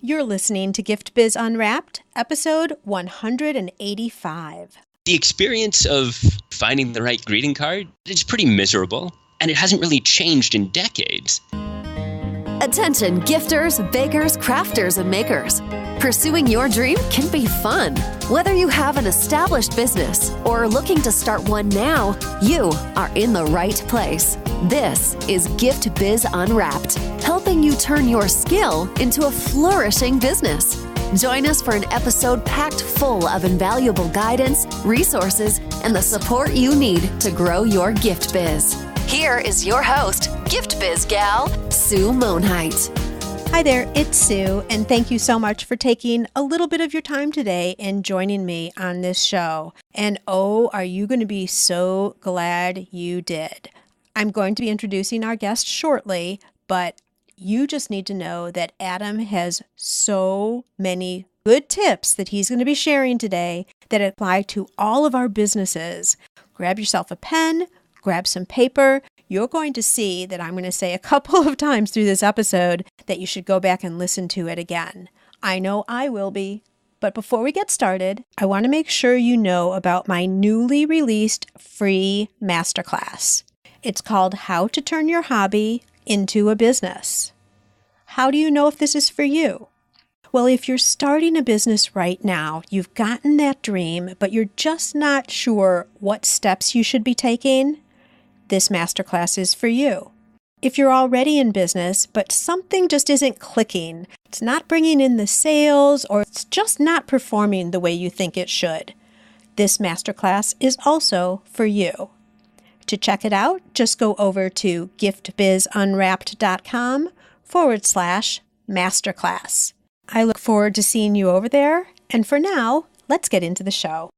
You're listening to Gift Biz Unwrapped, episode 185. The experience of finding the right greeting card is pretty miserable, and it hasn't really changed in decades. Attention gifters, bakers, crafters, and makers. Pursuing your dream can be fun. Whether you have an established business or are looking to start one now, you are in the right place. This is Gift Biz Unwrapped, helping you turn your skill into a flourishing business. Join us for an episode packed full of invaluable guidance, resources, and the support you need to grow your gift biz. Here is your host, Gift Biz gal, Sue Monheit. Hi there, it's Sue, and thank you so much for taking a little bit of your time today and joining me on this show. And oh, are you going to be so glad you did. I'm going to be introducing our guest shortly, but you just need to know that Adam has so many good tips that he's going to be sharing today that apply to all of our businesses. Grab yourself a pen, grab some paper. You're going to see that I'm going to say a couple of times through this episode that you should go back and listen to it again. I know I will be. But before we get started, I want to make sure you know about my newly released free masterclass. It's called How to Turn Your Hobby into a Business. How do you know if this is for you? Well, if you're starting a business right now, you've gotten that dream, but you're just not sure what steps you should be taking, this masterclass is for you. If you're already in business, but something just isn't clicking, it's not bringing in the sales, or it's just not performing the way you think it should, this masterclass is also for you. To check it out, just go over to giftbizunwrapped.com/masterclass. I look forward to seeing you over there, and for now, let's get into the show.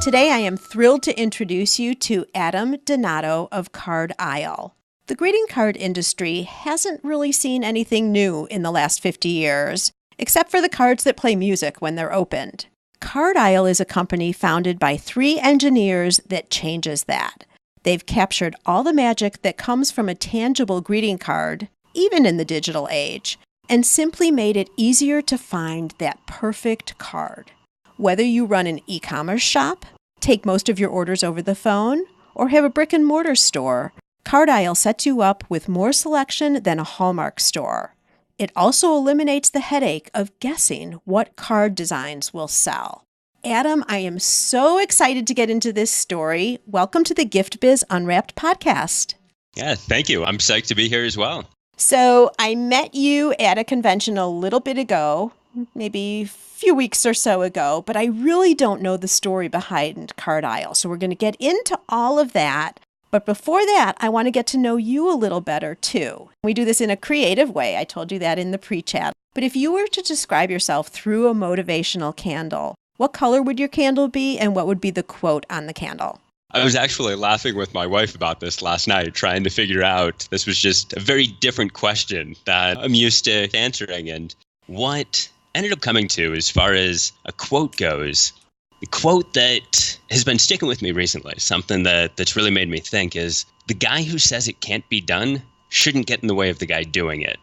Today, I am thrilled to introduce you to Adam Donato of Card Isle. The greeting card industry hasn't really seen anything new in the last 50 years, except for the cards that play music when they're opened. Card Isle is a company founded by 3 engineers that changes that. They've captured all the magic that comes from a tangible greeting card, even in the digital age, and simply made it easier to find that perfect card. Whether you run an e-commerce shop, take most of your orders over the phone, or have a brick-and-mortar store, Card Isle sets you up with more selection than a Hallmark store. It also eliminates the headache of guessing what card designs will sell. Adam, I am so excited to get into this story. Welcome to the Gift Biz Unwrapped podcast. Yeah, thank you. I'm psyched to be here as well. So I met you at a convention a little bit ago, maybe a few weeks or so ago, but I really don't know the story behind Card Isle. So we're going to get into all of that. But before that, I want to get to know you a little better too. We do this in a creative way. I told you that in the pre-chat. But if you were to describe yourself through a motivational candle, what color would your candle be and what would be the quote on the candle? I was actually laughing with my wife about this last night, trying to figure out, this was just a very different question that I'm used to answering. And what ended up coming to, as far as a quote goes, the quote that has been sticking with me recently, something that's really made me think, is the guy who says it can't be done shouldn't get in the way of the guy doing it.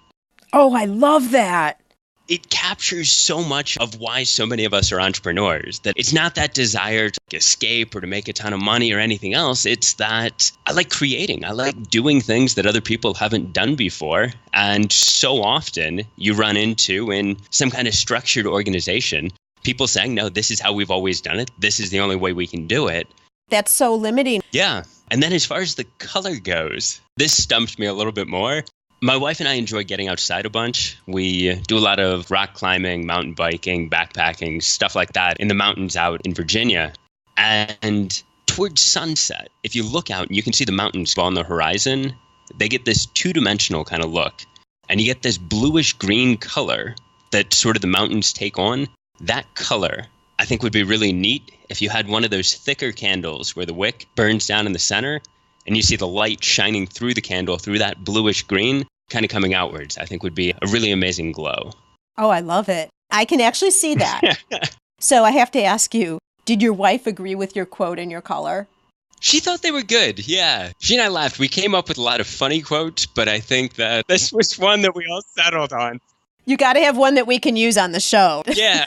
Oh, I love that. It captures so much of why so many of us are entrepreneurs, that it's not that desire to escape or to make a ton of money or anything else. It's that I like creating. I like doing things that other people haven't done before. And so often you run into, in some kind of structured organization, people saying, no, this is how we've always done it. This is the only way we can do it. That's so limiting. Yeah. And then as far as the color goes, this stumped me a little bit more. My wife and I enjoy getting outside a bunch. We do a lot of rock climbing, mountain biking, backpacking, stuff like that in the mountains out in Virginia. And towards sunset, if you look out and you can see the mountains on the horizon, they get this two-dimensional kind of look. And you get this bluish green color that sort of the mountains take on. That color, I think, would be really neat if you had one of those thicker candles where the wick burns down in the center and you see the light shining through the candle, through that bluish green, kind of coming outwards. I think would be a really amazing glow. Oh, I love it. I can actually see that. So I have to ask you, did your wife agree with your quote and your color? She thought they were good, yeah. She and I laughed. We came up with a lot of funny quotes, but I think that this was one that we all settled on. You got to have one that we can use on the show. Yeah.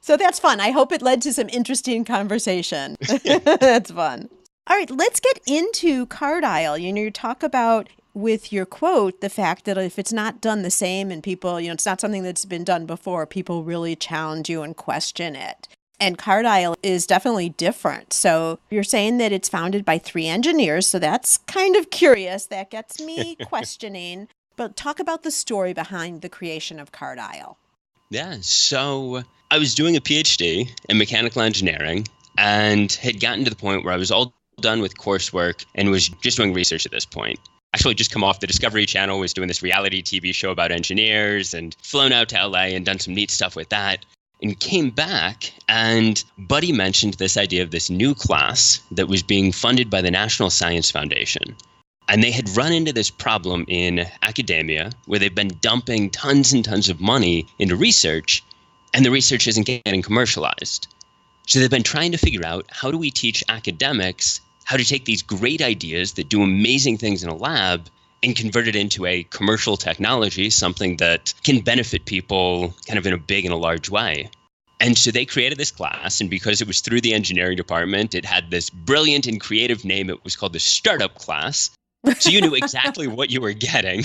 So that's fun. I hope it led to some interesting conversation. That's fun. All right, let's get into card aisle. You talk about with your quote, the fact that if it's not done the same and people, it's not something that's been done before, people really challenge you and question it. And card aisle is definitely different. So you're saying that it's founded by 3 engineers. So that's kind of curious. That gets me questioning. But talk about the story behind the creation of card aisle. Yeah, so I was doing a PhD in mechanical engineering and had gotten to the point where I was all done with coursework and was just doing research at this point. Actually just come off the Discovery Channel, was doing this reality TV show about engineers and flown out to LA and done some neat stuff with that. And came back, and Buddy mentioned this idea of this new class that was being funded by the National Science Foundation. And they had run into this problem in academia where they've been dumping tons and tons of money into research, and the research isn't getting commercialized. So they've been trying to figure out, how do we teach academics how to take these great ideas that do amazing things in a lab and convert it into a commercial technology, something that can benefit people kind of in a big and a large way. And so they created this class, and because it was through the engineering department, it had this brilliant and creative name. It was called the Startup Class. So you knew exactly what you were getting.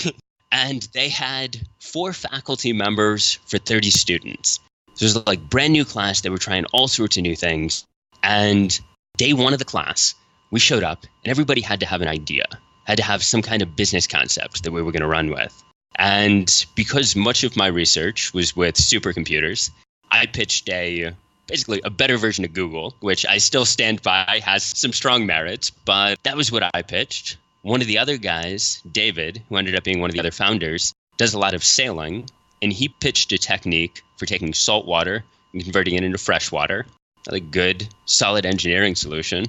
And they had 4 faculty members for 30 students. So it was like brand new class. They were trying all sorts of new things. And day 1 of the class, we showed up and everybody had to have an idea, had to have some kind of business concept that we were going to run with. And because much of my research was with supercomputers, I pitched basically a better version of Google, which I still stand by, has some strong merits, but that was what I pitched. One of the other guys, David, who ended up being one of the other founders, does a lot of sailing, and he pitched a technique for taking salt water and converting it into fresh water. A good, solid engineering solution.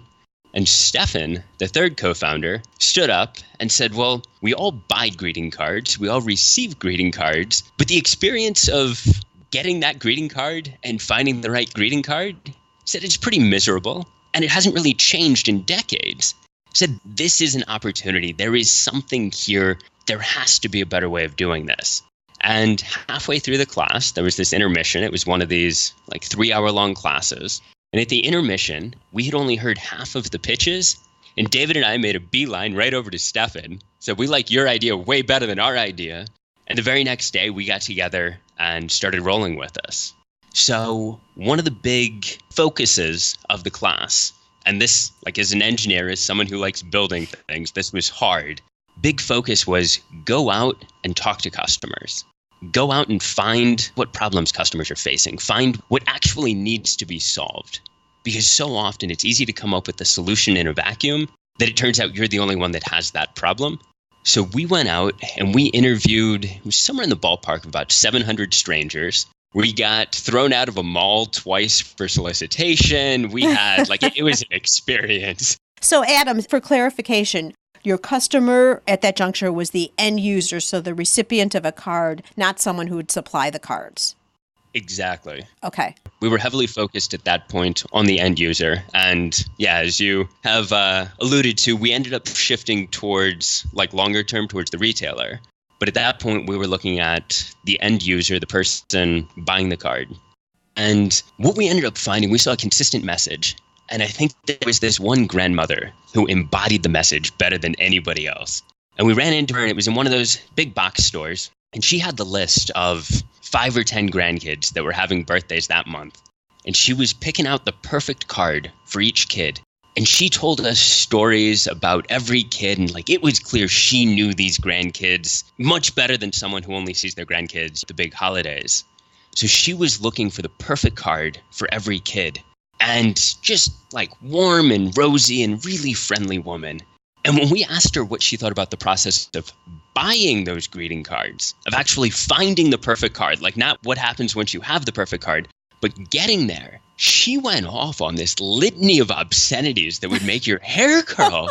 And Stefan, the third co-founder, stood up and said, well, we all buy greeting cards, we all receive greeting cards, but the experience of getting that greeting card and finding the right greeting card, said it's pretty miserable, and it hasn't really changed in decades. Said this is an opportunity. There is something here. There has to be a better way of doing this. And halfway through the class, there was this intermission. It was one of these 3-hour-long classes. And at the intermission, we had only heard half of the pitches. And David and I made a beeline right over to Stefan. Said, we like your idea way better than our idea. And the very next day, we got together and started rolling with us. So one of the big focuses of the class, and this, as an engineer, as someone who likes building things, this was hard. Big focus was go out and talk to customers. Go out and find what problems customers are facing. Find what actually needs to be solved. Because so often it's easy to come up with a solution in a vacuum that it turns out you're the only one that has that problem. So we went out and we interviewed, it was somewhere in the ballpark of about 700 strangers. We got thrown out of a mall twice for solicitation. We had, it was an experience. So Adam, for clarification, your customer at that juncture was the end user, so the recipient of a card, not someone who would supply the cards. Exactly. Okay. We were heavily focused at that point on the end user. And yeah, as you have alluded to, we ended up shifting towards, longer term, towards the retailer. But at that point, we were looking at the end user, the person buying the card. And what we ended up finding, we saw a consistent message. And I think there was this one grandmother who embodied the message better than anybody else. And we ran into her, and it was in one of those big box stores. And she had the list of 5 or 10 grandkids that were having birthdays that month. And she was picking out the perfect card for each kid. And she told us stories about every kid, and it was clear she knew these grandkids much better than someone who only sees their grandkids at the big holidays. So she was looking for the perfect card for every kid. And just warm and rosy and really friendly woman. And when we asked her what she thought about the process of buying those greeting cards, of actually finding the perfect card, not what happens once you have the perfect card, but getting there, she went off on this litany of obscenities that would make your hair curl.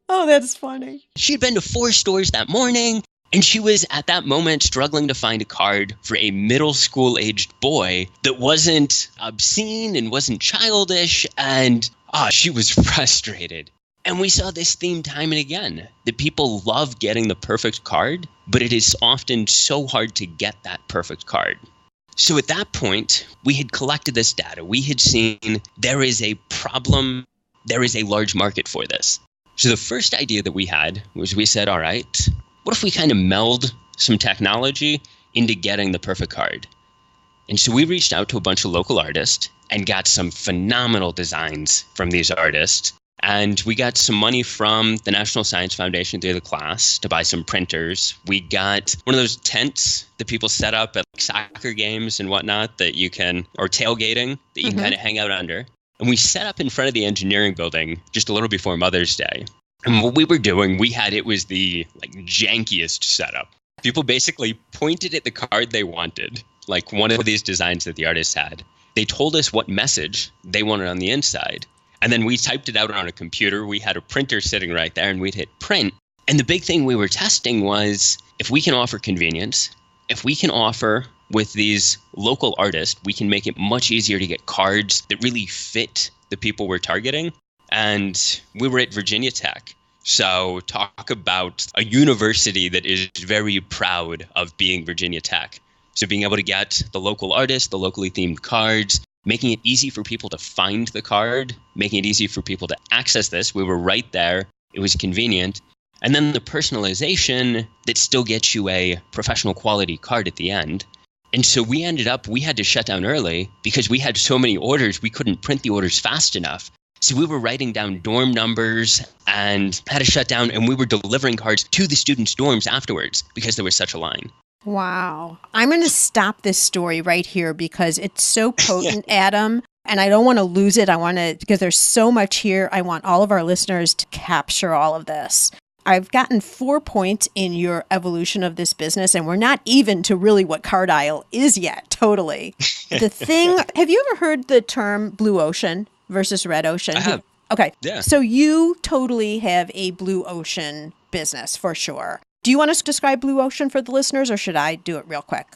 Oh, that's funny. She'd been to 4 stores that morning. And she was at that moment struggling to find a card for a middle school aged boy that wasn't obscene and wasn't childish. And she was frustrated. And we saw this theme time and again, that people love getting the perfect card, but it is often so hard to get that perfect card. So at that point, we had collected this data. We had seen there is a problem. There is a large market for this. So the first idea that we had was we said, all right, what if we kind of meld some technology into getting the perfect card? And so we reached out to a bunch of local artists and got some phenomenal designs from these artists. And we got some money from the National Science Foundation through the class to buy some printers. We got one of those tents that people set up at soccer games and whatnot that you can, or tailgating, that you can kind of hang out under. And we set up in front of the engineering building just a little before Mother's Day. And what we were doing, it was the jankiest setup. People basically pointed at the card they wanted, like one of these designs that the artists had. They told us what message they wanted on the inside. And then we typed it out on a computer. We had a printer sitting right there and we'd hit print. And the big thing we were testing was if we can offer convenience, if we can offer with these local artists, we can make it much easier to get cards that really fit the people we're targeting. And we were at Virginia Tech. So talk about a university that is very proud of being Virginia Tech. So being able to get the local artists, the locally themed cards, making it easy for people to find the card, making it easy for people to access this. We were right there. It was convenient. And then the personalization that still gets you a professional quality card at the end. And so we had to shut down early because we had so many orders, we couldn't print the orders fast enough. So we were writing down dorm numbers and had to shut down, and we were delivering cards to the students' dorms afterwards because there was such a line. Wow. I'm going to stop this story right here because it's so potent, Adam, and I don't want to lose it. Because there's so much here. I want all of our listeners to capture all of this. I've gotten 4 points in your evolution of this business, and we're not even to really what Card Isle is yet, totally. Have you ever heard the term blue ocean versus red ocean? I have. Okay. Yeah. So you totally have a blue ocean business for sure. Do you want us to describe blue ocean for the listeners, or should I do it real quick?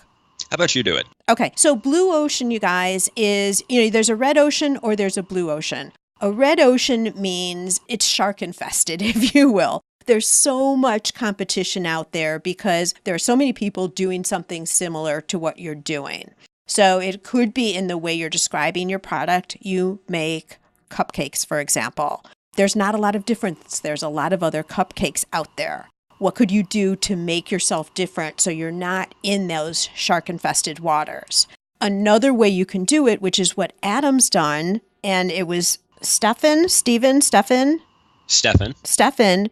How about you do it? Okay. So blue ocean, you guys, is, there's a red ocean or there's a blue ocean. A red ocean means it's shark infested, if you will. There's so much competition out there because there are so many people doing something similar to what you're doing. So it could be in the way you're describing your product. You make cupcakes, for example. There's not a lot of difference. There's a lot of other cupcakes out there. What could you do to make yourself different so you're not in those shark-infested waters? Another way you can do it, which is what Adam's done, and it was Stefan,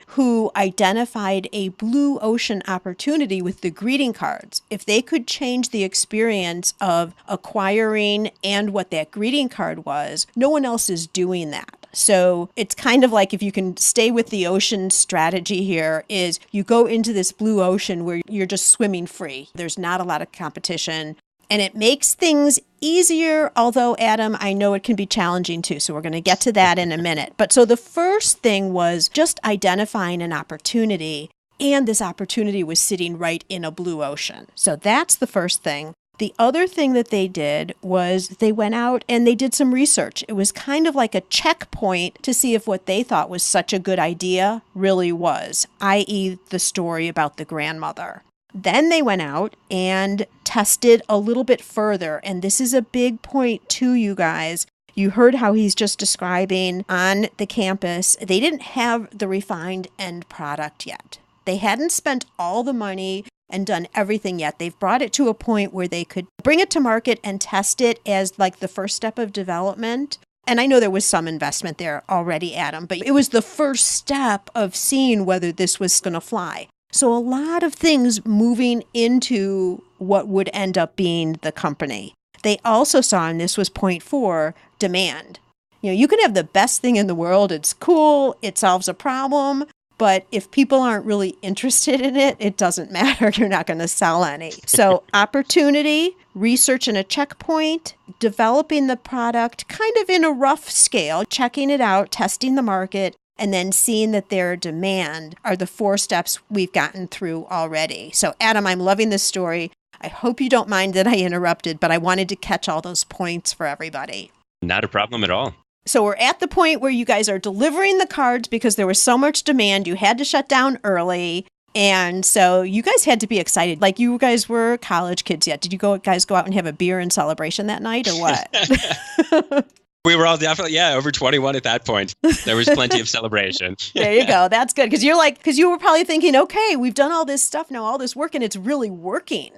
who identified a blue ocean opportunity with the greeting cards. If they could change the experience of acquiring and what that greeting card was, no one else is doing that. So it's kind of like, if you can stay with the ocean strategy here, is you go into this blue ocean where you're just swimming free. There's not a lot of competition. And it makes things easier, although, Adam, I know it can be challenging too. So we're going to get to that in a minute. But so the first thing was just identifying an opportunity, and this opportunity was sitting right in a blue ocean. So that's the first thing. The other thing that they did was they went out and they did some research. It was kind of like a checkpoint to see if what they thought was such a good idea really was, i.e. the story about the grandmother. Then they went out and tested a little bit further. And this is a big point too, you guys. You heard how he's just describing on the campus. They didn't have the refined end product yet. They hadn't spent all the money and done everything yet. They've brought it to a point where they could bring it to market and test it as like the first step of development. And I know there was some investment there already, Adam, but it was the first step of seeing whether this was going to fly. So a lot of things moving into what would end up being the company. They also saw, and this was point 4, demand. You can have the best thing in the world. It's cool. It solves a problem. But if people aren't really interested in it, it doesn't matter. You're not going to sell any. So opportunity, research and a checkpoint, developing the product kind of in a rough scale, checking it out, testing the market, and then seeing that their demand are the 4 steps we've gotten through already. So Adam, I'm loving this story. I hope you don't mind that I interrupted, but I wanted to catch all those points for everybody. Not a problem at all. So we're at the point where you guys are delivering the cards because there was so much demand. You had to shut down early. And so you guys had to be excited. Like, you guys were college kids yet. Did you guys go out and have a beer in celebration that night, or what? We were all definitely, over 21 at that point. There was plenty of celebration. There you go. That's good. Because you were probably thinking, okay, we've done all this stuff now, all this work, and it's really working.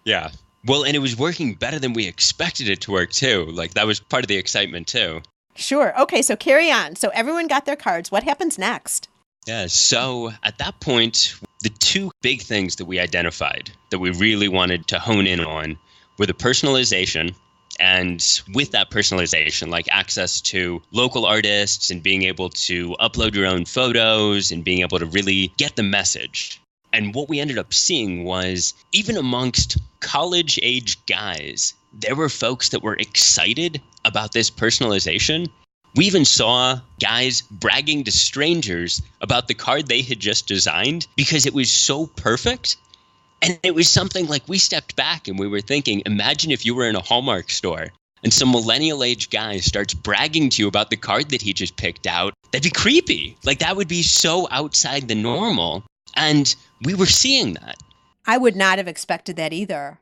Yeah. Well, and it was working better than we expected it to work, too. Like, that was part of the excitement, too. Sure. Okay, so carry on. So everyone got their cards. What happens next? Yeah, so at that point, the 2 big things that we identified that we really wanted to hone in on were the personalization. And with that personalization, like access to local artists and being able to upload your own photos and being able to really get the message. And what we ended up seeing was, even amongst college-age guys, there were folks that were excited about this personalization. We even saw guys bragging to strangers about the card they had just designed because it was so perfect. And it was something like, we stepped back and we were thinking, imagine if you were in a Hallmark store and some millennial age guy starts bragging to you about the card that he just picked out. That'd be creepy. Like, that would be so outside the normal. And we were seeing that. I would not have expected that either.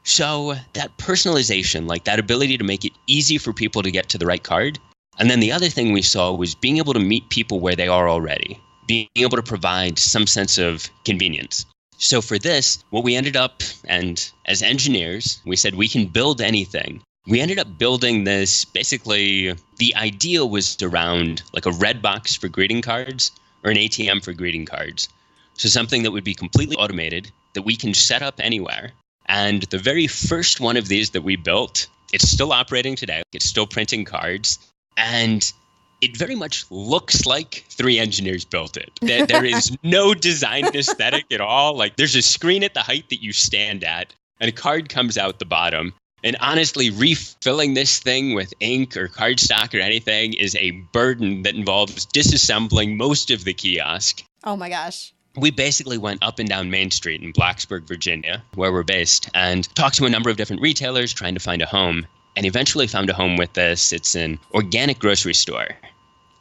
So that personalization, like that ability to make it easy for people to get to the right card. And then the other thing we saw was being able to meet people where they are already, being able to provide some sense of convenience. So for this, what we ended up, and as engineers, we said we can build anything. We ended up building this, basically, the idea was around like a red box for greeting cards or an ATM for greeting cards. So something that would be completely automated, that we can set up anywhere. And the very first one of these that we built, it's still operating today. It's still printing cards. And it very much looks like 3 engineers built it. There is no design aesthetic at all. Like, there's a screen at the height that you stand at, and a card comes out the bottom. And honestly, refilling this thing with ink or cardstock or anything is a burden that involves disassembling most of the kiosk. Oh my gosh. We basically went up and down Main Street in Blacksburg, Virginia, where we're based, and talked to a number of different retailers trying to find a home, and eventually found a home with this. It's an organic grocery store.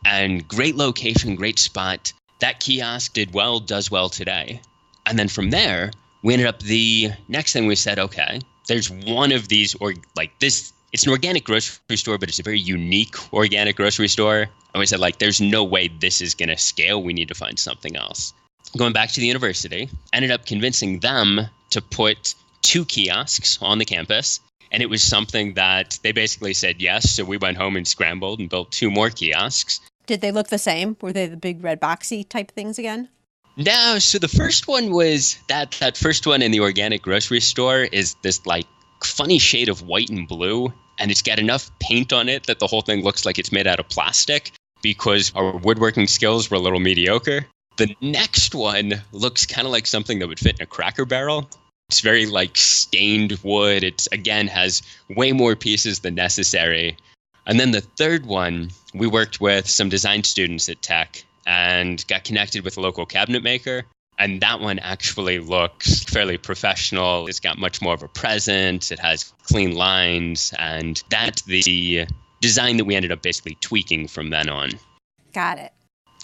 And great location, great spot. That kiosk does well today. And then from there, we ended up, the next thing we said, okay, there's one of these, or like this, it's an organic grocery store, but it's a very unique organic grocery store. And we said, like, there's no way this is going to scale. We need to find something else. Going back to the university, ended up convincing them to put 2 kiosks on the campus. And it was something that they basically said yes. So we went home and scrambled and built 2 more kiosks. Did they look the same? Were they the big red boxy type things again? No, so the first one was that first one in the organic grocery store is this like funny shade of white and blue. And it's got enough paint on it that the whole thing looks like it's made out of plastic because our woodworking skills were a little mediocre. The next one looks kind of like something that would fit in a Cracker Barrel. It's very like stained wood. It's, again, has way more pieces than necessary. And then the third one, we worked with some design students at Tech and got connected with a local cabinet maker. And that one actually looks fairly professional. It's got much more of a presence. It has clean lines. And that's the design that we ended up basically tweaking from then on. Got it.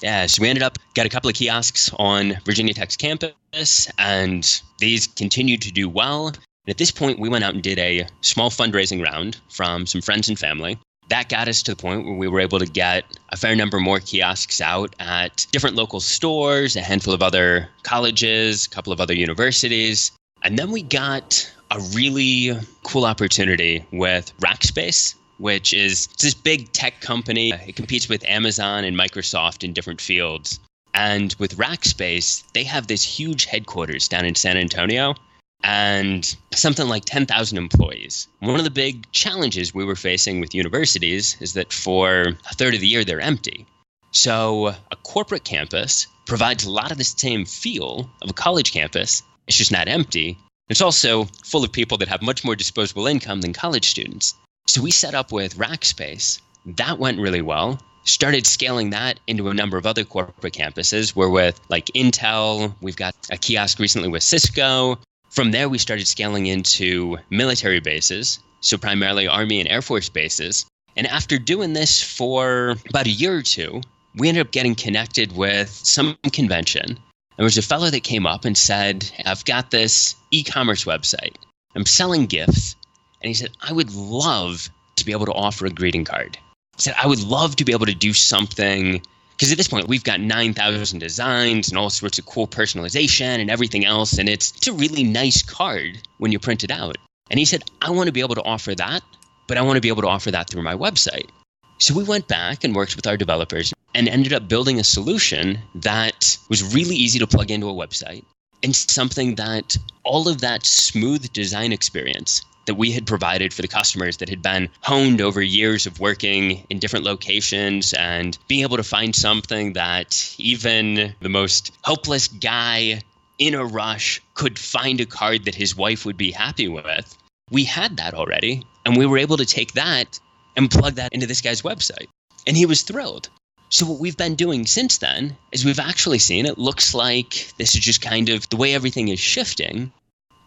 Yeah, so we got a couple of kiosks on Virginia Tech's campus, and these continued to do well. And at this point, we went out and did a small fundraising round from some friends and family. That got us to the point where we were able to get a fair number more kiosks out at different local stores, a handful of other colleges, a couple of other universities. And then we got a really cool opportunity with Rackspace, which is this big tech company. It competes with Amazon and Microsoft in different fields. And with Rackspace, they have this huge headquarters down in San Antonio and something like 10,000 employees. One of the big challenges we were facing with universities is that for a third of the year, they're empty. So a corporate campus provides a lot of the same feel of a college campus. It's just not empty. It's also full of people that have much more disposable income than college students. So we set up with Rackspace. That went really well. started scaling that into a number of other corporate campuses. We're with like Intel. We've got a kiosk recently with Cisco. From there, we started scaling into military bases, so primarily Army and Air Force bases. And after doing this for about a year or two, we ended up getting connected with some convention. There was a fellow that came up and said, I've got this e-commerce website. I'm selling gifts. And he said, I would love to be able to offer a greeting card. He said, I would love to be able to do something, because at this point, we've got 9,000 designs and all sorts of cool personalization and everything else. And it's a really nice card when you print it out. And he said, I want to be able to offer that, but I want to be able to offer that through my website. So we went back and worked with our developers and ended up building a solution that was really easy to plug into a website, and something that all of that smooth design experience that we had provided for the customers that had been honed over years of working in different locations and being able to find something that even the most hopeless guy in a rush could find a card that his wife would be happy with. We had that already, and we were able to take that and plug that into this guy's website. And he was thrilled. So what we've been doing since then is we've actually seen, it looks like this is just kind of the way everything is shifting.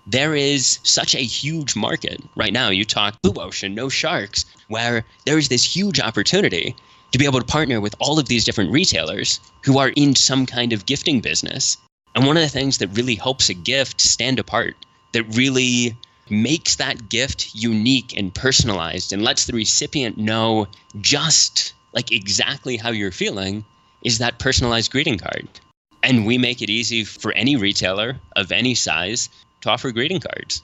There is such a huge market right now. You talk blue ocean, no sharks, where there is this huge opportunity to be able to partner with all of these different retailers who are in some kind of gifting business. And one of the things that really helps a gift stand apart, that really makes that gift unique and personalized and lets the recipient know just like exactly how you're feeling, is that personalized greeting card. And we make it easy for any retailer of any size to offer greeting cards.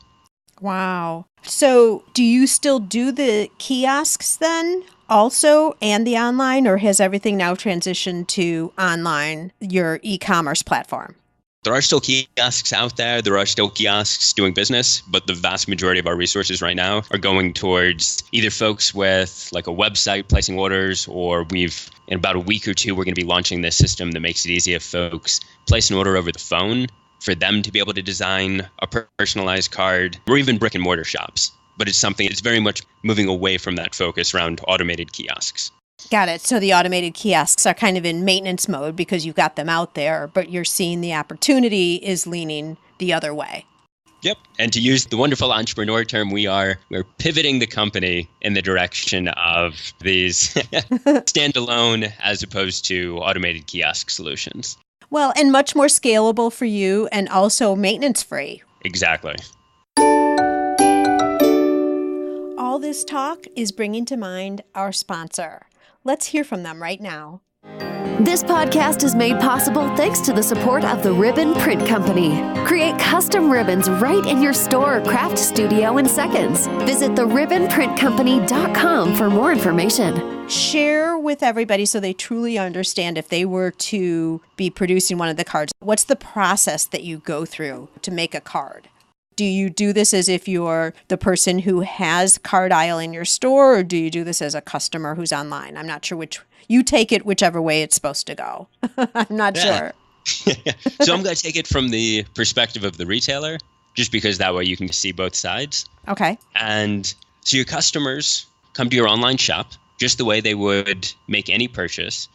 Wow. So do you still do the kiosks then also and the online, or has everything now transitioned to online, your e-commerce platform? There are still kiosks out there. There are still kiosks doing business, but the vast majority of our resources right now are going towards either folks with like a website placing orders, or in about a week or two, we're going to be launching this system that makes it easy if folks place an order over the phone for them to be able to design a personalized card, or even brick and mortar shops. But it's something that's very much moving away from that focus around automated kiosks. Got it. So the automated kiosks are kind of in maintenance mode because you've got them out there, but you're seeing the opportunity is leaning the other way. Yep. And to use the wonderful entrepreneur term, we're pivoting the company in the direction of these standalone as opposed to automated kiosk solutions. Well, and much more scalable for you and also maintenance free. Exactly. All this talk is bringing to mind our sponsor. Let's hear from them right now. This podcast is made possible thanks to the support of the Ribbon Print Company. Create custom ribbons right in your store or craft studio in seconds. Visit theribbonprintcompany.com for more information. Share with everybody so they truly understand, if they were to be producing one of the cards, what's the process that you go through to make a card? Do you do this as if you're the person who has card aisle in your store, or do you do this as a customer who's online? I'm not sure which. You take it whichever way it's supposed to go. I'm not sure. So I'm going to take it from the perspective of the retailer, just because that way you can see both sides. Okay. And so your customers come to your online shop just the way they would make any purchase.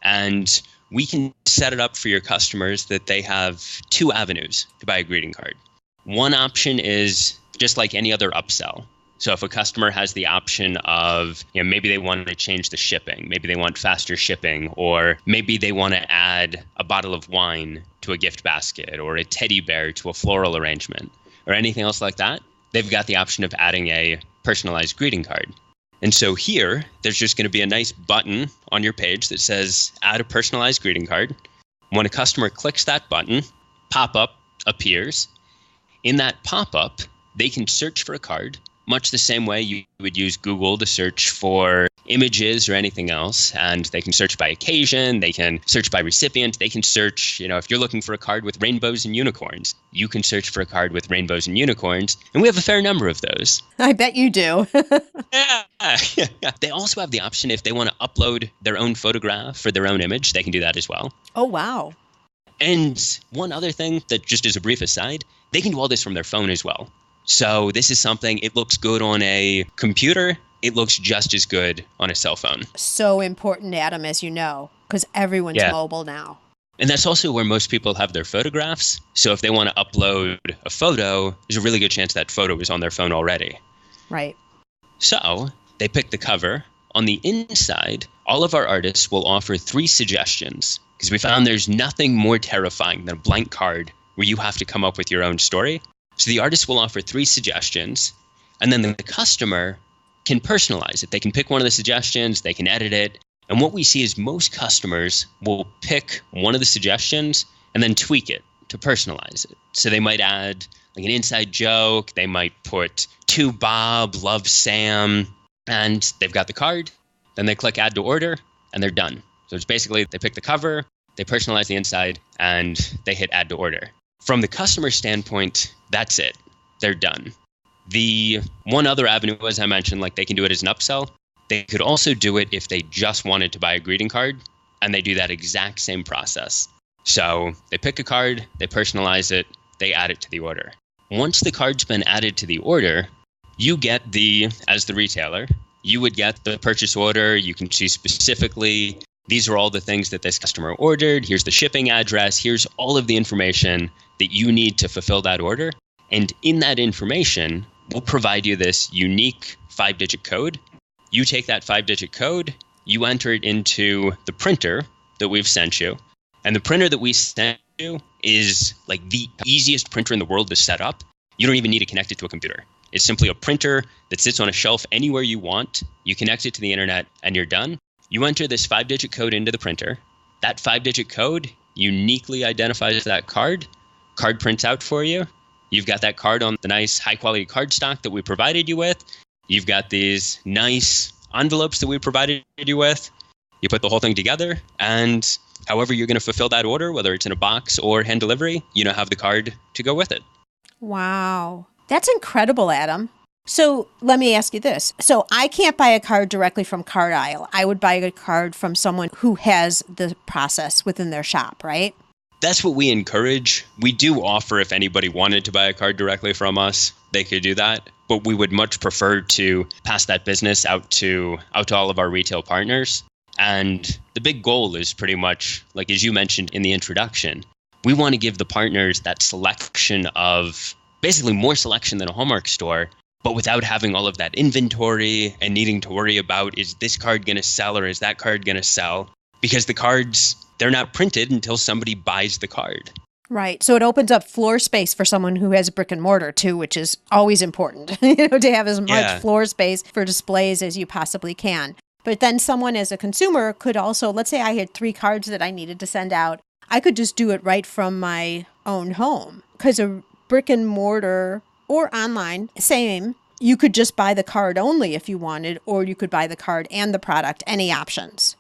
And we can set it up for your customers that they have two avenues to buy a greeting card. One option is just like any other upsell. So if a customer has the option of, maybe they want to change the shipping, maybe they want faster shipping, or maybe they want to add a bottle of wine to a gift basket, or a teddy bear to a floral arrangement, or anything else like that, they've got the option of adding a personalized greeting card. And so here, there's just going to be a nice button on your page that says add a personalized greeting card. When a customer clicks that button, pop-up appears. In that pop-up, they can search for a card, much the same way you would use Google to search for images or anything else. And they can search by occasion, they can search by recipient, they can search, if you're looking for a card with rainbows and unicorns, you can search for a card with rainbows and unicorns. And we have a fair number of those. I bet you do. Yeah. They also have the option, if they want to upload their own photograph or their own image, they can do that as well. Oh, wow. And one other thing that just as a brief aside, they can do all this from their phone as well. So this is something, it looks good on a computer. it looks just as good on a cell phone. So important, Adam, as you know, because everyone's Yeah. mobile now. And that's also where most people have their photographs. So if they want to upload a photo, there's a really good chance that photo is on their phone already. Right. So they pick the cover. On the inside, all of our artists will offer 3 suggestions, because we found there's nothing more terrifying than a blank card where you have to come up with your own story. So the artist will offer 3 suggestions, and then the customer can personalize it. They can pick one of the suggestions, they can edit it. And what we see is most customers will pick one of the suggestions and then tweak it to personalize it. So they might add like an inside joke, they might put "To Bob, love Sam," and they've got the card. Then they click add to order and they're done. So it's basically they pick the cover, they personalize the inside, and they hit add to order. From the customer standpoint, that's it. They're done. The one other avenue, as I mentioned, like they can do it as an upsell. They could also do it if they just wanted to buy a greeting card, and they do that exact same process. So they pick a card, they personalize it, they add it to the order. Once the card's been added to the order, you get as the retailer, you would get the purchase order. You can see specifically, these are all the things that this customer ordered. Here's the shipping address. Here's all of the information that you need to fulfill that order. And in that information, we'll provide you this unique 5-digit code. You take that 5-digit code, you enter it into the printer that we've sent you. And the printer that we sent you is like the easiest printer in the world to set up. You don't even need to connect it to a computer. It's simply a printer that sits on a shelf anywhere you want. You connect it to the internet and you're done. You enter this 5-digit code into the printer. That 5-digit code uniquely identifies that card. Card prints out for you. You've got that card on the nice high-quality card stock that we provided you with. You've got these nice envelopes that we provided you with. You put the whole thing together, and however you're going to fulfill that order, whether it's in a box or hand delivery, you now have the card to go with it. Wow. That's incredible, Adam. So let me ask you this. So I can't buy a card directly from Card Aisle. I would buy a card from someone who has the process within their shop, right? That's what we encourage. We do offer, if anybody wanted to buy a card directly from us, they could do that. But we would much prefer to pass that business out to all of our retail partners. And the big goal is pretty much, like as you mentioned in the introduction, we want to give the partners that selection of basically more selection than a Hallmark store, but without having all of that inventory and needing to worry about, is this card going to sell or is that card going to sell? Because the cards, they're not printed until somebody buys the card. Right. So it opens up floor space for someone who has brick and mortar too, which is always important, to have as much floor space for displays as you possibly can. But then someone as a consumer could also, let's say I had 3 cards that I needed to send out. I could just do it right from my own home, because a brick and mortar or online, same. You could just buy the card only if you wanted, or you could buy the card and the product, any options.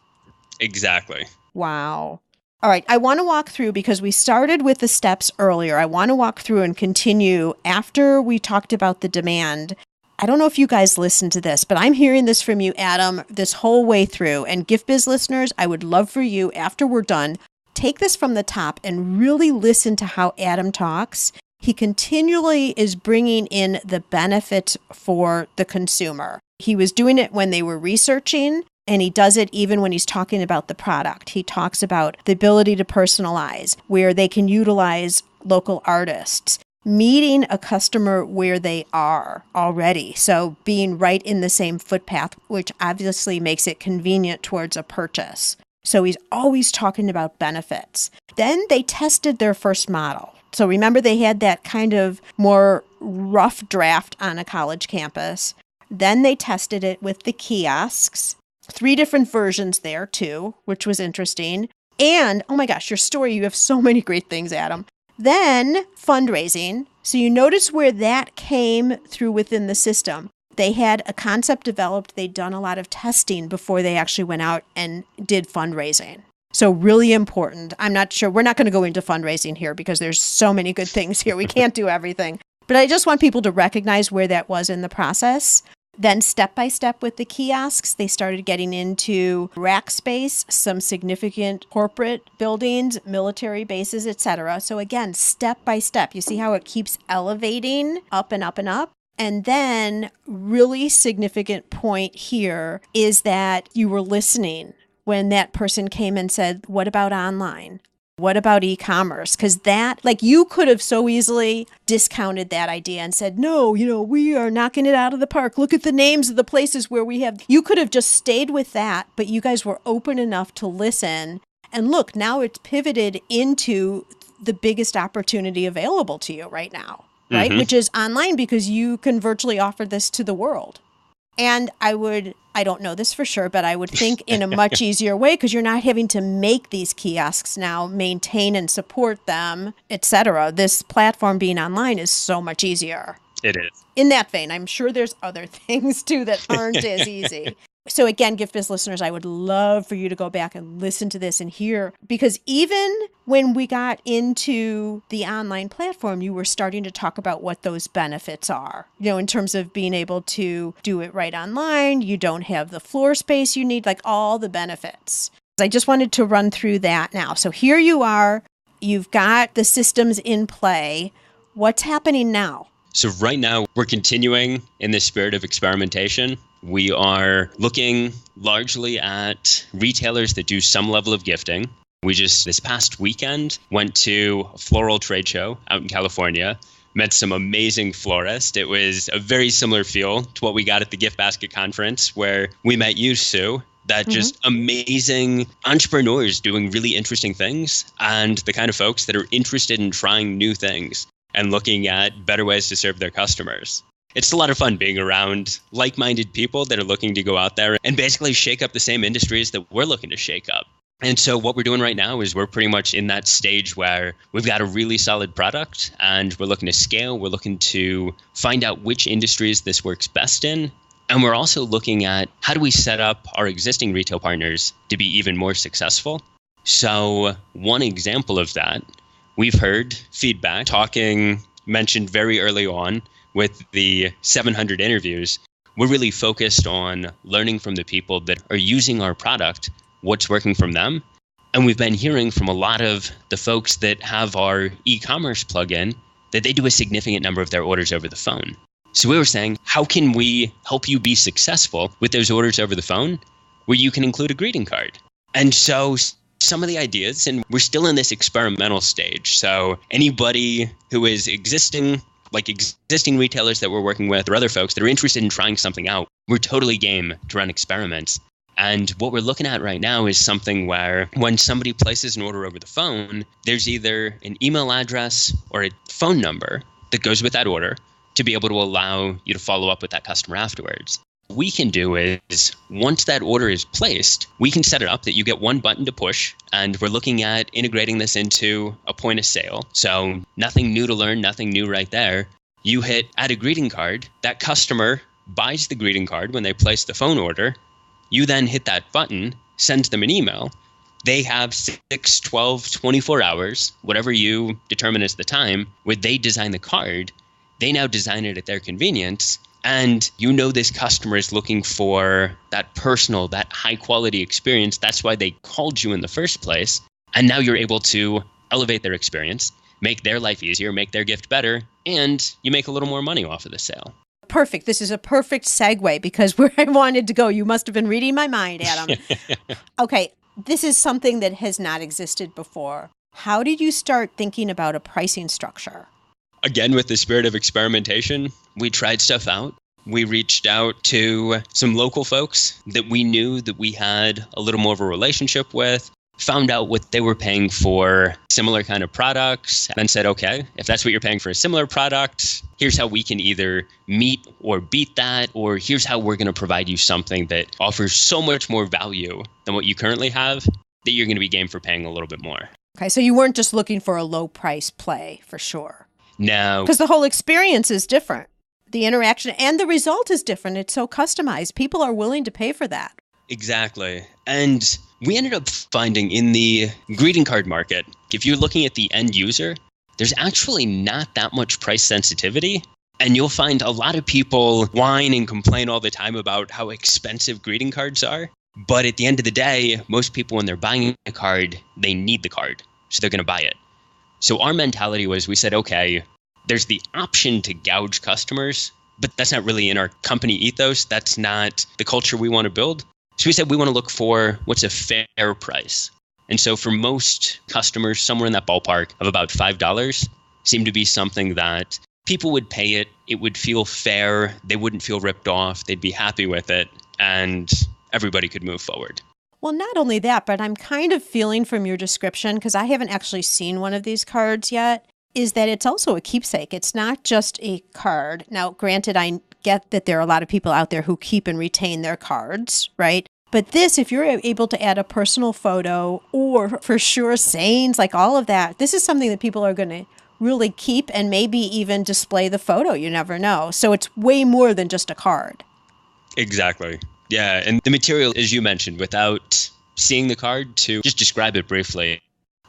Exactly. Wow. All right. I want to walk through, because we started with the steps earlier. I want to walk through and continue after we talked about the demand. I don't know if you guys listened to this, but I'm hearing this from you, Adam, this whole way through. And Gift Biz listeners, I would love for you, after we're done, take this from the top and really listen to how Adam talks. He continually is bringing in the benefit for the consumer. He was doing it when they were researching, and he does it even when he's talking about the product. He talks about the ability to personalize, where they can utilize local artists, meeting a customer where they are already. So being right in the same footpath, which obviously makes it convenient towards a purchase. So he's always talking about benefits. Then they tested their first model. So remember, they had that kind of more rough draft on a college campus. Then they tested it with the kiosks. 3 different versions there too, which was interesting. And, oh my gosh, your story, you have so many great things, Adam. Then fundraising. So you notice where that came through within the system. They had a concept developed. They'd done a lot of testing before they actually went out and did fundraising. So really important. I'm not sure. We're not going to go into fundraising here because there's so many good things here. We can't do everything. But I just want people to recognize where that was in the process. Then step by step with the kiosks, they started getting into rack space, some significant corporate buildings, military bases, etc. So again, step by step, you see how it keeps elevating up and up and up? And then really significant point here is that you were listening when that person came and said, what about online? What about e-commerce? Because that, like, you could have so easily discounted that idea and said, no, we are knocking it out of the park. Look at the names of the places where we have. You could have just stayed with that, but you guys were open enough to listen. And look, now it's pivoted into the biggest opportunity available to you right now, right? Mm-hmm. Which is online, because you can virtually offer this to the world. And I don't know this for sure, but I would think in a much easier way, because you're not having to make these kiosks now, maintain and support them, etc. This platform being online is so much easier. It is. In that vein, I'm sure there's other things too that aren't as easy. So again, Gift Biz listeners, I would love for you to go back and listen to this and hear, because even when we got into the online platform, you were starting to talk about what those benefits are, in terms of being able to do it right online. You don't have the floor space you need, like all the benefits. I just wanted to run through that now. So here you are, you've got the systems in play. What's happening now? So right now, we're continuing in the spirit of experimentation. We are looking largely at retailers that do some level of gifting. We just, this past weekend, went to a floral trade show out in California, met some amazing florists. It was a very similar feel to what we got at the Gift Basket conference, where we met you, Sue. That just amazing entrepreneurs doing really interesting things, and the kind of folks that are interested in trying new things and looking at better ways to serve their customers. It's a lot of fun being around like-minded people that are looking to go out there and basically shake up the same industries that we're looking to shake up. And so what we're doing right now is we're pretty much in that stage where we've got a really solid product and we're looking to scale. We're looking to find out which industries this works best in. And we're also looking at how do we set up our existing retail partners to be even more successful. So one example of that, we've heard feedback mentioned very early on with the 700 interviews. We're really focused on learning from the people that are using our product, what's working from them. And we've been hearing from a lot of the folks that have our e-commerce plugin that they do a significant number of their orders over the phone. So we were saying, how can we help you be successful with those orders over the phone where you can include a greeting card? And so some of the ideas, and we're still in this experimental stage. So anybody who is existing retailers that we're working with or other folks that are interested in trying something out, we're totally game to run experiments. And what we're looking at right now is something where when somebody places an order over the phone, there's either an email address or a phone number that goes with that order to be able to allow you to follow up with that customer afterwards. What we can do is, once that order is placed, we can set it up that you get one button to push, and we're looking at integrating this into a point of sale. So nothing new to learn, nothing new right there. You hit add a greeting card, that customer buys the greeting card when they place the phone order. You then hit that button, send them an email. They have 6, 12, 24 hours, whatever you determine as the time, where they design the card. They now design it at their convenience. And this customer is looking for that personal, that high quality experience. That's why they called you in the first place. And now you're able to elevate their experience, make their life easier, make their gift better, and you make a little more money off of the sale. Perfect. This is a perfect segue, because where I wanted to go, you must have been reading my mind, Adam. Okay, this is something that has not existed before. How did you start thinking about a pricing structure? Again, with the spirit of experimentation, we tried stuff out. We reached out to some local folks that we knew that we had a little more of a relationship with, found out what they were paying for similar kind of products, and then said, okay, if that's what you're paying for a similar product, here's how we can either meet or beat that, or here's how we're going to provide you something that offers so much more value than what you currently have that you're going to be game for paying a little bit more. Okay, so you weren't just looking for a low price play, for sure. No. Because the whole experience is different. The interaction and the result is different. It's so customized. People are willing to pay for that. Exactly. And we ended up finding in the greeting card market, if you're looking at the end user, there's actually not that much price sensitivity. And you'll find a lot of people whine and complain all the time about how expensive greeting cards are. But at the end of the day, most people, when they're buying a card, they need the card. So they're going to buy it. So our mentality was, we said, okay, there's the option to gouge customers but that's not really in our company ethos. That's not the culture we want to build. So we said we want to look for what's a fair price. And so for most customers, somewhere in that ballpark of about $5 seemed to be something that people would pay it. It would feel fair. They wouldn't feel ripped off. They'd be happy with it. And everybody could move forward. Well, not only that, but I'm kind of feeling from your description, because I haven't actually seen one of these cards yet, is that it's also a keepsake. It's not just a card. Now, granted, I get that there are a lot of people out there who keep and retain their cards, right? But this, if you're able to add a personal photo or for sure sayings, like all of that, this is something that people are going to really keep and maybe even display the photo. You never know. So it's way more than just a card. Exactly. Yeah. And the material, as you mentioned, without seeing the card, to just describe it briefly,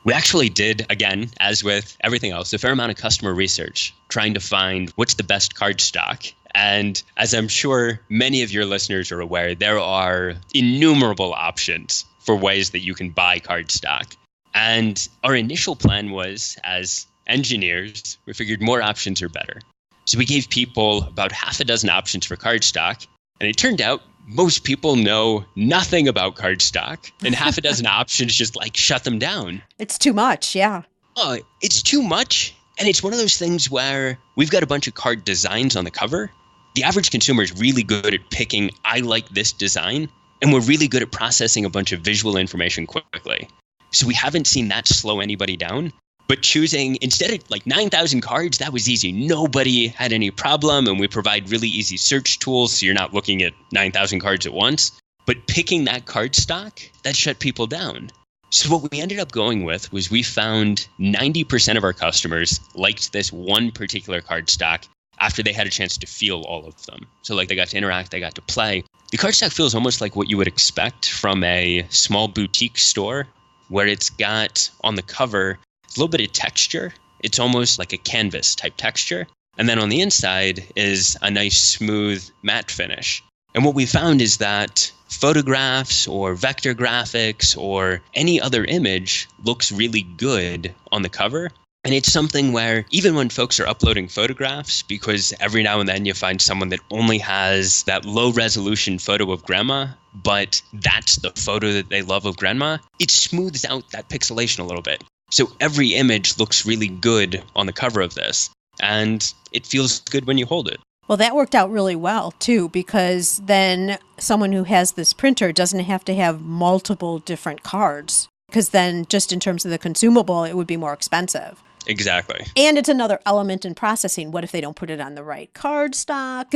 we actually did, again, as with everything else, a fair amount of customer research, trying to find what's the best card stock. And as I'm sure many of your listeners are aware, there are innumerable options for ways that you can buy card stock. And our initial plan was, as engineers, we figured more options are better. So we gave people about half a dozen options for card stock. And it turned out most people know nothing about card stock, and half a dozen options just like shut them down. It's too much, yeah. Oh, it's too much. And it's one of those things where we've got a bunch of card designs on the cover. The average consumer is really good at picking, I like this design, and we're really good at processing a bunch of visual information quickly. So we haven't seen that slow anybody down. But choosing, instead of like 9,000 cards, that was easy. Nobody had any problem, and we provide really easy search tools, so you're not looking at 9,000 cards at once. But picking that card stock, that shut people down. So what we ended up going with was we found 90% of our customers liked this one particular card stock after they had a chance to feel all of them. So like they got to interact, they got to play. The card stock feels almost like what you would expect from a small boutique store, where it's got on the cover a little bit of texture. It's almost like a canvas type texture. And then on the inside is a nice smooth matte finish. And what we found is that photographs or vector graphics or any other image looks really good on the cover. And it's something where even when folks are uploading photographs, because every now and then you find someone that only has that low resolution photo of grandma, but that's the photo that they love of grandma, it smooths out that pixelation a little bit. So every image looks really good on the cover of this, and it feels good when you hold it. Well, that worked out really well, too, because then someone who has this printer doesn't have to have multiple different cards, because then just in terms of the consumable, it would be more expensive. Exactly. And it's another element in processing. What if they don't put it on the right card stock?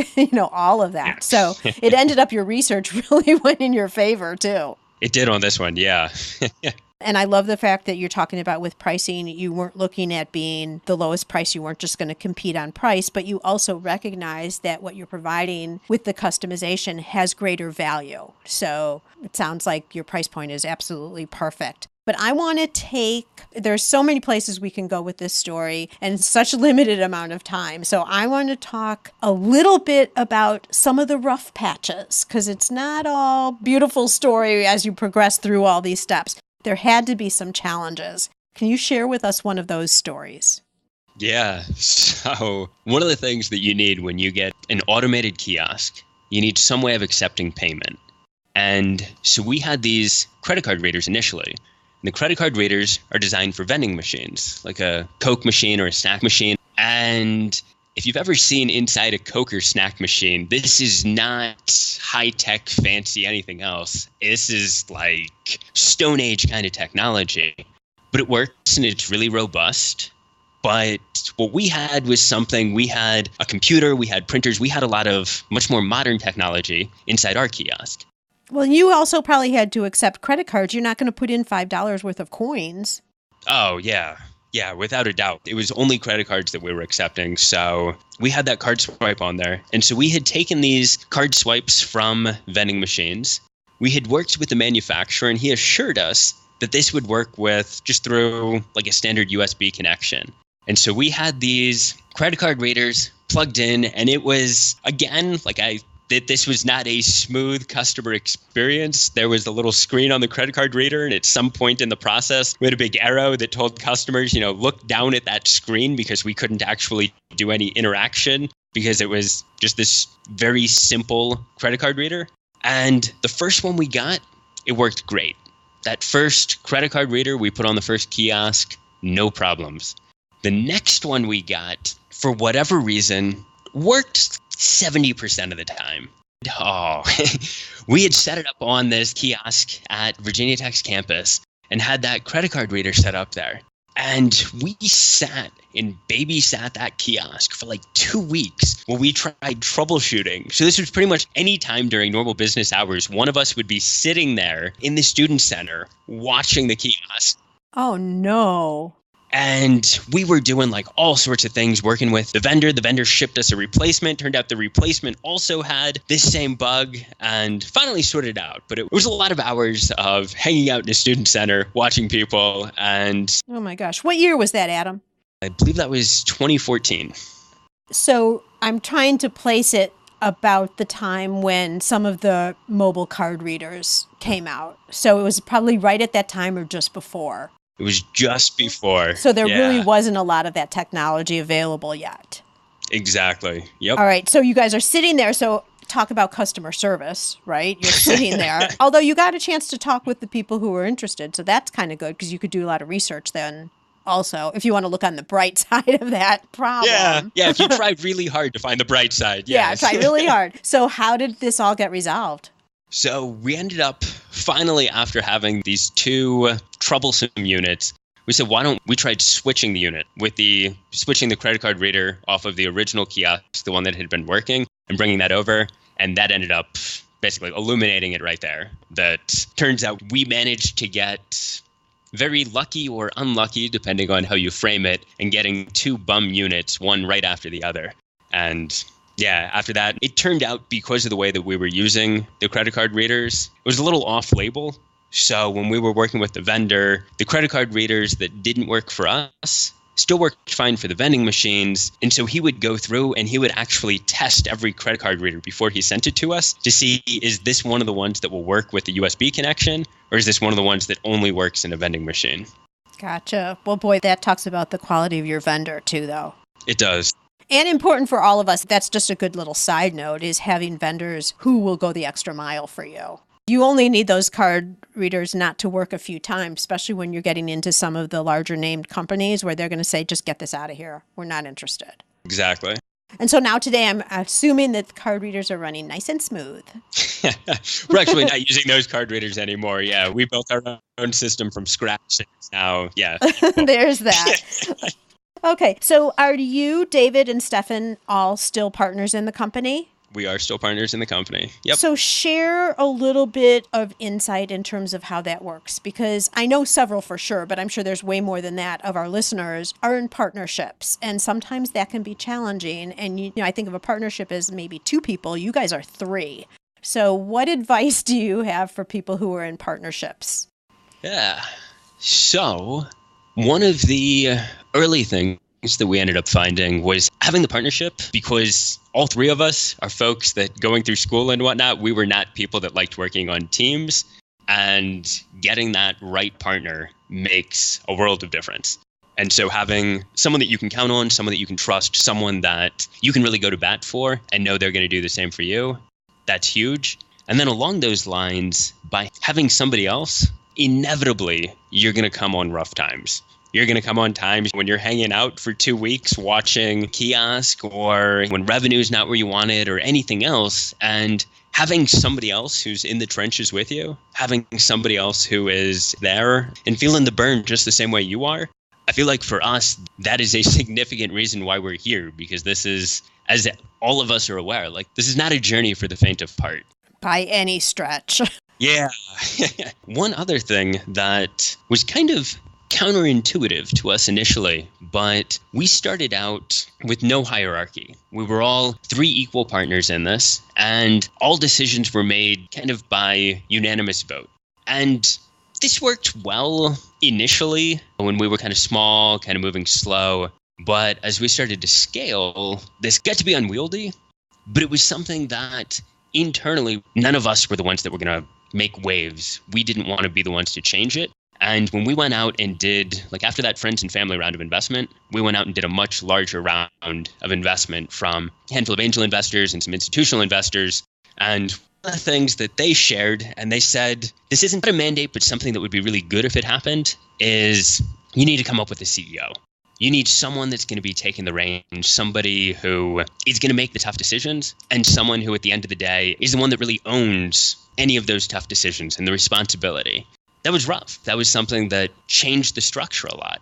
All of that. Yeah. So it ended up your research really went in your favor, too. It did on this one, yeah. And I love the fact that you're talking about with pricing, you weren't looking at being the lowest price. You weren't just going to compete on price, but you also recognize that what you're providing with the customization has greater value. So it sounds like your price point is absolutely perfect. But I want to there's so many places we can go with this story and such limited amount of time. So I want to talk a little bit about some of the rough patches, because it's not all beautiful story as you progress through all these steps. There had to be some challenges. Can you share with us one of those stories? Yeah. So one of the things that you need when you get an automated kiosk, you need some way of accepting payment. And so we had these credit card readers initially. And the credit card readers are designed for vending machines, like a Coke machine or a snack machine. And if you've ever seen inside a Coke or snack machine, this is not high-tech, fancy, anything else. This is like Stone Age kind of technology. But it works and it's really robust. But what we had was we had a computer, we had printers, we had a lot of much more modern technology inside our kiosk. Well, you also probably had to accept credit cards. You're not going to put in $5 worth of coins. Oh, yeah. Yeah, without a doubt. It was only credit cards that we were accepting. So we had that card swipe on there. And so we had taken these card swipes from vending machines. We had worked with the manufacturer, and he assured us that this would work with just through like a standard USB connection. And so we had these credit card readers plugged in, and it was, again, that this was not a smooth customer experience. There was a little screen on the credit card reader, and at some point in the process, we had a big arrow that told customers, look down at that screen, because we couldn't actually do any interaction. because it was just this very simple credit card reader. And the first one we got, it worked great. That first credit card reader we put on the first kiosk, no problems. The next one we got, for whatever reason, worked 70% of the time. Oh, we had set it up on this kiosk at Virginia Tech's campus and had that credit card reader set up there. And we sat and babysat that kiosk for like 2 weeks while we tried troubleshooting. So this was pretty much any time during normal business hours, one of us would be sitting there in the student center watching the kiosk. Oh, no. And we were doing like all sorts of things, working with the vendor. The vendor shipped us a replacement. Turned out the replacement also had this same bug, and finally sorted it out. But it was a lot of hours of hanging out in a student center, watching people. And oh my gosh. What year was that, Adam? I believe that was 2014. So I'm trying to place it about the time when some of the mobile card readers came out. So it was probably right at that time or just before. It was just before. So there really wasn't a lot of that technology available yet. Exactly. Yep. All right. So you guys are sitting there. So talk about customer service, right? You're sitting there. Although you got a chance to talk with the people who were interested. So that's kind of good because you could do a lot of research then also, if you want to look on the bright side of that problem. Yeah. If you try really hard to find the bright side. Yes. Yeah, try really hard. So how did this all get resolved? So we ended up finally, after having these two troublesome units, we said, why don't we try switching the unit switching the credit card reader off of the original kiosk, the one that had been working, and bringing that over. And that ended up basically illuminating it right there. That turns out we managed to get very lucky or unlucky, depending on how you frame it, and getting two bum units, one right after the other. And yeah, after that, it turned out because of the way that we were using the credit card readers, it was a little off-label. So when we were working with the vendor, the credit card readers that didn't work for us still worked fine for the vending machines. And so he would go through and he would actually test every credit card reader before he sent it to us to see, is this one of the ones that will work with the USB connection, or is this one of the ones that only works in a vending machine? Gotcha. Well, boy, that talks about the quality of your vendor too, though. It does. And important for all of us, that's just a good little side note, is having vendors who will go the extra mile for you. You only need those card readers not to work a few times, especially when you're getting into some of the larger named companies where they're going to say, just get this out of here. We're not interested. Exactly. And so now today, I'm assuming that the card readers are running nice and smooth. We're actually not using those card readers anymore. Yeah, we built our own system from scratch. Now, yeah. There's that. Okay, so are you, David, and Stefan all still partners in the company? We are still partners in the company. Yep. So share a little bit of insight in terms of how that works, because I know several for sure, but I'm sure there's way more than that of our listeners are in partnerships. And sometimes that can be challenging. And you know, I think of a partnership as maybe two people. You guys are three. So what advice do you have for people who are in partnerships? Yeah. So one of the early things that we ended up finding was having the partnership, because all three of us are folks that going through school and whatnot, we were not people that liked working on teams, and getting that right partner makes a world of difference. And so having someone that you can count on, someone that you can trust, someone that you can really go to bat for and know they're going to do the same for you, that's huge. And then along those lines, by having somebody else, inevitably you're going to come on rough times. You're going to come on times when you're hanging out for 2 weeks watching Kiosk, or when revenue's not where you want it, or anything else. And having somebody else who's in the trenches with you, having somebody else who is there and feeling the burn just the same way you are, I feel like for us, that is a significant reason why we're here, because this is, as all of us are aware, like, this is not a journey for the faint of heart. By any stretch. Yeah. One other thing that was kind of counterintuitive to us initially, but we started out with no hierarchy. We were all three equal partners in this, and all decisions were made kind of by unanimous vote. And this worked well initially when we were kind of small, kind of moving slow. But as we started to scale, this got to be unwieldy. But it was something that internally, none of us were the ones that were going to make waves. We didn't want to be the ones to change it. And when we went out and did, like after that friends and family round of investment, we went out and did a much larger round of investment from a handful of angel investors and some institutional investors. And one of the things that they shared, and they said, this isn't a mandate, but something that would be really good if it happened, is you need to come up with a CEO. You need someone that's going to be taking the reins, somebody who is going to make the tough decisions, and someone who at the end of the day is the one that really owns any of those tough decisions and the responsibility. That was rough. That was something that changed the structure a lot.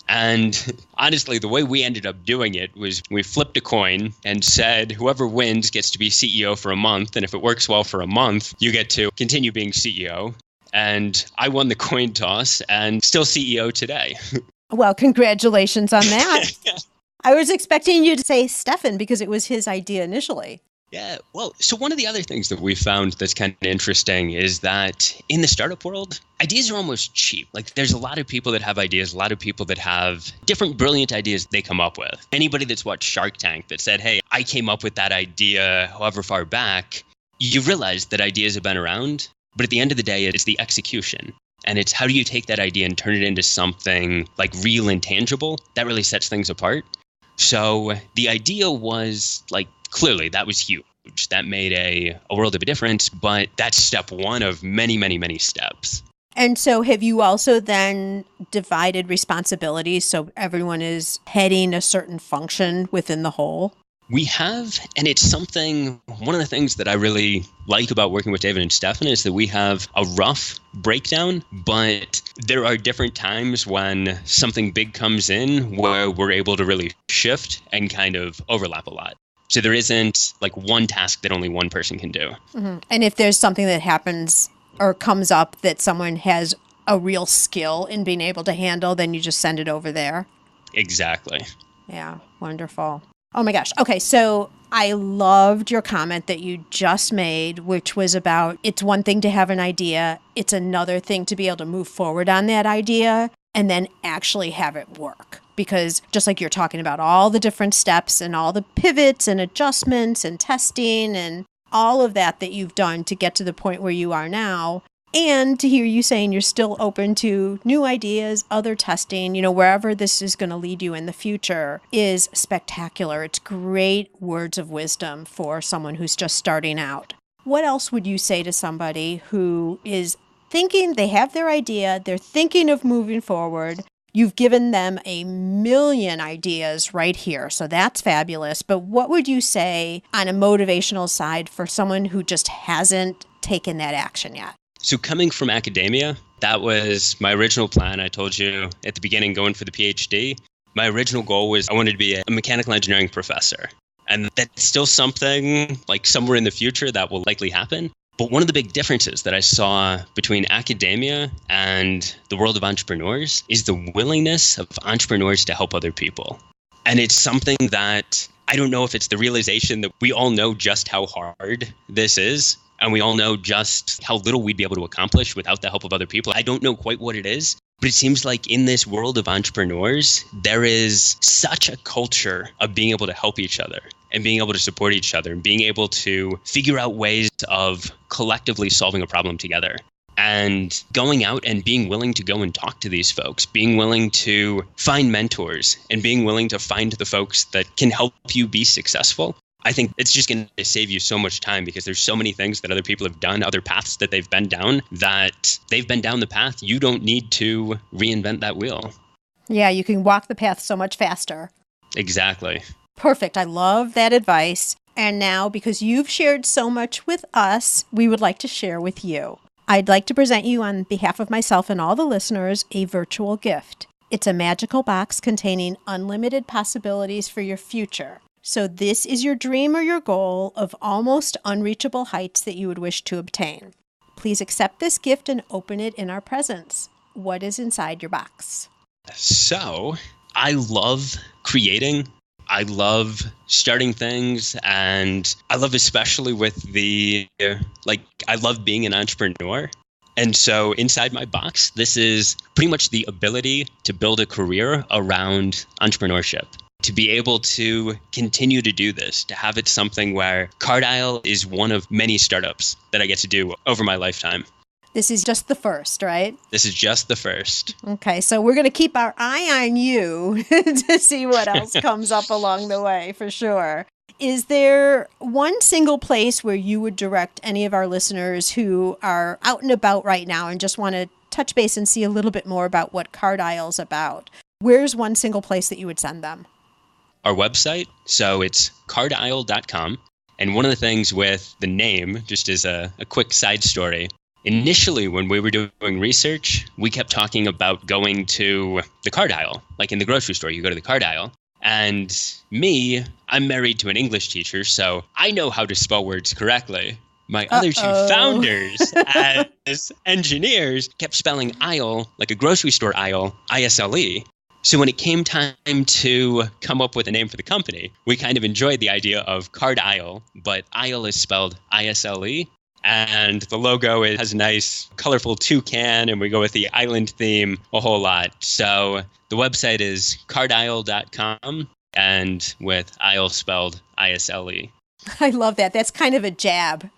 And honestly, the way we ended up doing it was we flipped a coin and said, whoever wins gets to be CEO for a month. And if it works well for a month, you get to continue being CEO. And I won the coin toss and still CEO today. Well, congratulations on that. I was expecting you to say Stefan because it was his idea initially. Yeah, well, so one of the other things that we found that's kind of interesting is that in the startup world, ideas are almost cheap. Like there's a lot of people that have ideas, a lot of people that have different brilliant ideas they come up with. Anybody that's watched Shark Tank that said, hey, I came up with that idea however far back, you realize that ideas have been around. But at the end of the day, it's the execution. And it's how do you take that idea and turn it into something like real and tangible? That really sets things apart. So the idea was like, clearly that was huge. That made a world of a difference, but that's step one of many, many, many steps. And so have you also then divided responsibilities so everyone is heading a certain function within the whole? We have, and it's something, one of the things that I really like about working with David and Stefan is that we have a rough breakdown, but there are different times when something big comes in where we're able to really shift and kind of overlap a lot. So there isn't like one task that only one person can do. Mm-hmm. And if there's something that happens or comes up that someone has a real skill in being able to handle, then you just send it over there. Exactly. Yeah, wonderful. Oh my gosh. Okay, so I loved your comment that you just made, which was about it's one thing to have an idea. It's another thing to be able to move forward on that idea and then actually have it work. Because just like you're talking about all the different steps and all the pivots and adjustments and testing and all of that you've done to get to the point where you are now, and to hear you saying you're still open to new ideas, other testing, wherever this is going to lead you in the future is spectacular. It's great words of wisdom for someone who's just starting out. What else would you say to somebody who is thinking they have their idea, they're thinking of moving forward? You've given them a million ideas right here, so that's fabulous. But what would you say on a motivational side for someone who just hasn't taken that action yet? So coming from academia, that was my original plan. I told you at the beginning, going for the PhD, my original goal was I wanted to be a mechanical engineering professor. And that's still something like somewhere in the future that will likely happen. But one of the big differences that I saw between academia and the world of entrepreneurs is the willingness of entrepreneurs to help other people. And it's something that I don't know if it's the realization that we all know just how hard this is. And we all know just how little we'd be able to accomplish without the help of other people. I don't know quite what it is, but it seems like in this world of entrepreneurs, there is such a culture of being able to help each other and being able to support each other and being able to figure out ways of collectively solving a problem together. And going out and being willing to go and talk to these folks, being willing to find mentors and being willing to find the folks that can help you be successful. I think it's just going to save you so much time because there's so many things that other people have done, other paths that they've been down, that they've been down the path. You don't need to reinvent that wheel. Yeah, you can walk the path so much faster. Exactly. Perfect. I love that advice. And now, because you've shared so much with us, we would like to share with you. I'd like to present you on behalf of myself and all the listeners a virtual gift. It's a magical box containing unlimited possibilities for your future. So this is your dream or your goal of almost unreachable heights that you would wish to obtain. Please accept this gift and open it in our presence. What is inside your box? So I love creating. I love starting things, and I love especially with I love being an entrepreneur. And so inside my box, this is pretty much the ability to build a career around entrepreneurship. To be able to continue to do this, to have it something where Cardile is one of many startups that I get to do over my lifetime. This is just the first, right? This is just the first. Okay, so we're going to keep our eye on you to see what else comes up along the way, for sure. Is there one single place where you would direct any of our listeners who are out and about right now and just want to touch base and see a little bit more about what Card Isle's about? Where's one single place that you would send them? Our website, so it's cardisle.com. And one of the things with the name, just as a quick side story, initially when we were doing research, we kept talking about going to the card aisle. Like in the grocery store, you go to the card aisle. And me, I'm married to an English teacher, so I know how to spell words correctly. My other two founders as engineers kept spelling aisle like a grocery store aisle, ISLE. So when it came time to come up with a name for the company, we kind of enjoyed the idea of Card Isle, but aisle is spelled ISLE. And the logo has a nice colorful toucan, and we go with the island theme a whole lot. So the website is cardisle.com, and with aisle spelled ISLE. I love that. That's kind of a jab.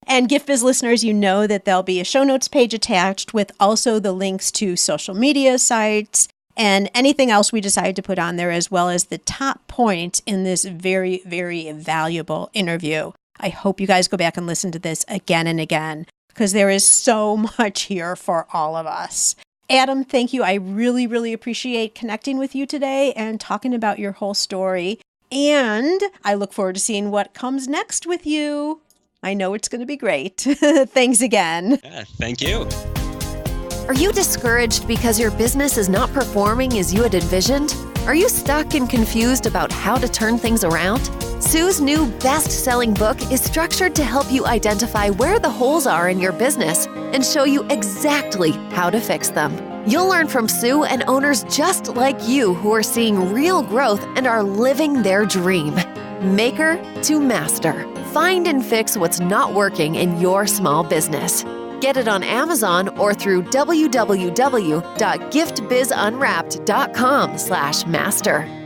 And GiftBiz listeners, you know that there'll be a show notes page attached with also the links to social media sites and anything else we decide to put on there, as well as the top points in this very, very valuable interview. I hope you guys go back and listen to this again and again, because there is so much here for all of us. Adam, thank you. I really, really appreciate connecting with you today and talking about your whole story. And I look forward to seeing what comes next with you. I know it's going to be great. Thanks again. Yeah, thank you. Are you discouraged because your business is not performing as you had envisioned? Are you stuck and confused about how to turn things around? Sue's new best-selling book is structured to help you identify where the holes are in your business and show you exactly how to fix them. You'll learn from Sue and owners just like you who are seeing real growth and are living their dream. Maker to master. Find and fix what's not working in your small business. Get it on Amazon or through www.giftbizunwrapped.com/master.